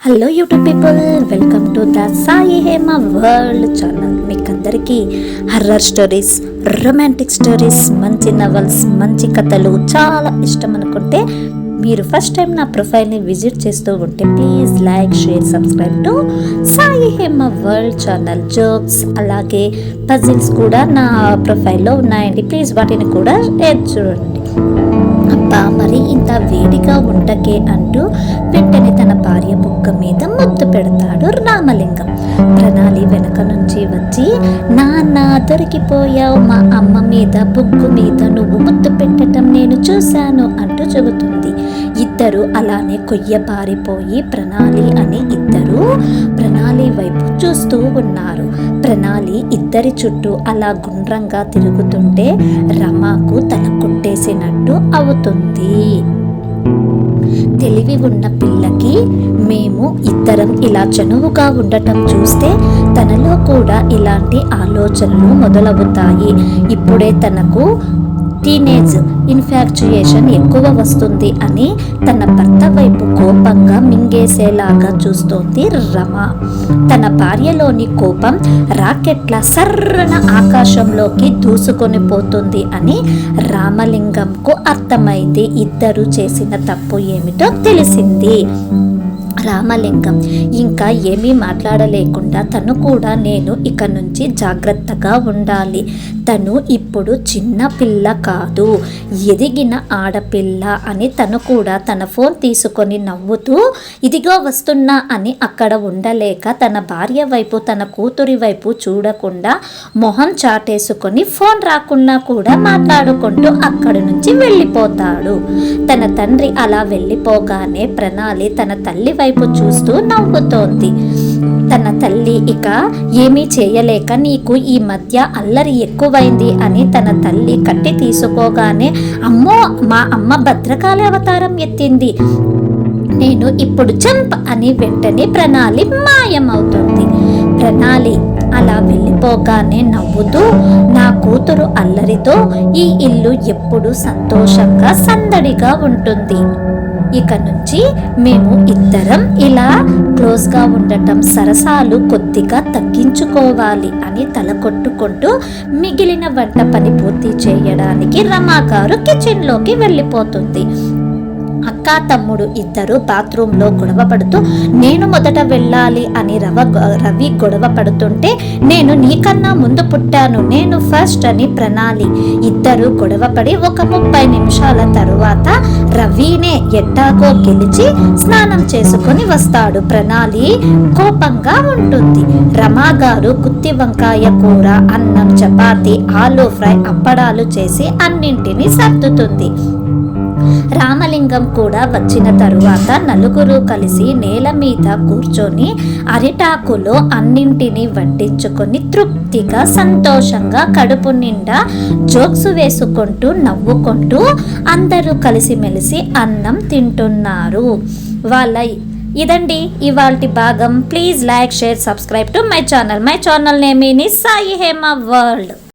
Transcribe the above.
Hello YouTube people, welcome to the Sai Hema world channel. మీకు అందరికీ horror stories, romantic stories, మంచి novels, మంచి కథలు చాలా ఇష్టం అనుకుంటే మీరు ఫస్ట్ టైం నా ప్రొఫైల్ని విజిట్ చేస్తూ ఉంటే please like, share, subscribe to Sai Hema world channel. Jokes అలాగే పజిల్స్ కూడా నా ప్రొఫైల్లో ఉన్నాయండి. ప్లీజ్ వాటిని కూడా చూడండి. అబ్బా, మరి ఇంత వేడిగా ఉండకే అంటూ వెంటనే తన భార్య బుగ్గ మీద ముద్దు పెడతాడు రామలింగం. ప్రణాళి వెనక నుంచి వచ్చి, నాన్న దొరికిపోయావు, మా అమ్మ మీద బుగ్గు మీద నువ్వు ముద్దు పెట్టడం నేను చూశాను అంటూ చెబుతుంది. ఇద్దరు అలానే కొయ్య పారిపోయి ప్రణాళి అని ఇద్దరు ప్రణాళి వైపు చూస్తూ ఉన్నారు. ప్రణాళి ఇద్దరి చుట్టూ అలా గుండ్రంగా తిరుగుతుంటే రమాకు తల కొట్టేసినట్టు అవుతుంది. తెలివి ఉన్న పిల్లకి మేము ఇద్దరం ఇలా చనువుగా ఉండటం చూస్తే తనలో కూడా ఇలాంటి ఆలోచనలు మొదలవుతాయి. ఇప్పుడే తనకు టీనేజ్ ఇన్ఫాక్చుయేషన్ ఎక్కువ వస్తుంది అని తన భర్త వైపు కోపంగా మింగేసేలాగా చూస్తోంది రమ. తన భార్యలోని కోపం రాకెట్ల సర్రన ఆకాశంలోకి దూసుకొని పోతుంది అని రామలింగంకు అర్థమైంది. ఇద్దరు చేసిన తప్పు ఏమిటో తెలిసింది. రామలింగం ఇంకా ఏమీ మాట్లాడలేకుండా తను కూడా నేను ఇక నుంచి జాగ్రత్తగా ఉండాలి, తను ఇప్పుడు చిన్న పిల్ల కాదు, ఎదిగిన ఆడపిల్ల అని తను కూడా తన ఫోన్ తీసుకొని నవ్వుతూ ఇదిగో వస్తున్నా అని అక్కడ ఉండలేక తన భార్య వైపు తన కూతురి వైపు చూడకుండా మొహం చాటేసుకొని ఫోన్ రాకున్నా కూడా మాట్లాడుకుంటూ అక్కడి నుంచి వెళ్ళిపోతాడు. తన తండ్రి అలా వెళ్ళిపోగానే ప్రణాళి తన తల్లి వైపు చూస్తూ నవ్వుతోంది. తన తల్లి ఇక ఏమీ చేయలేక నీకు ఈ మధ్య అల్లరి ఎక్కువైంది అని తన తల్లి కట్టి తీసుకోగానే, అమ్మో మా అమ్మ భద్రకాళి అవతారం ఎత్తింది, నేను ఇప్పుడు జంప్ అని వెంటనే ప్రణాళి మాయమవుతుంది. ప్రణాళి అలా వెళ్ళిపోగానే నవ్వుతూ, నా కూతురు అల్లరితో ఈ ఇల్లు ఎప్పుడు సంతోషంగా సందడిగా ఉంటుంది, ఇక నుంచి మేము ఇద్దరం ఇలా క్లోజ్గా ఉండటం, సరసాలు కొద్దిగా తగ్గించుకోవాలి అని తల కొట్టుకుంటూ మిగిలిన వంట పని పూర్తి చేయడానికి రమాగారు కిచెన్లోకి వెళ్ళిపోతుంది. అక్క తమ్ముడు ఇద్దరు బాత్రూంలో గొడవ పడుతూ, నేను మొదట వెళ్ళాలి అని రవి గొడవ పడుతుంటే, నేను నీకన్నా ముందు పుట్టాను, నేను ఫస్ట్ అని ప్రణాళి ఇద్దరు గొడవపడి ఒక 30 నిమిషాల తరువాత రవినే ఎట్టాగో గెలిచి స్నానం చేసుకొని వస్తాడు. ప్రణాళి కోపంగా ఉంటుంది. రమాగారు గుత్తి వంకాయ కూర, అన్నం, చపాతి, ఆలూ ఫ్రై, అప్పడాలు చేసి అన్నింటినీ సర్దుతుంది. రామలింగం కూడా వచ్చిన తరువాత నలుగురు కలిసి నేల మీద కూర్చొని అరిటాకులో అన్నింటినీ వడ్డించుకొని తృప్తిగా సంతోషంగా కడుపు నిండా జోక్స్ వేసుకుంటూ నవ్వుకుంటూ అందరూ కలిసిమెలిసి అన్నం తింటున్నారు. ఇదండి ఇవాల్టి భాగం. Please like, share, subscribe to my channel. My channel name is Sai Hema world.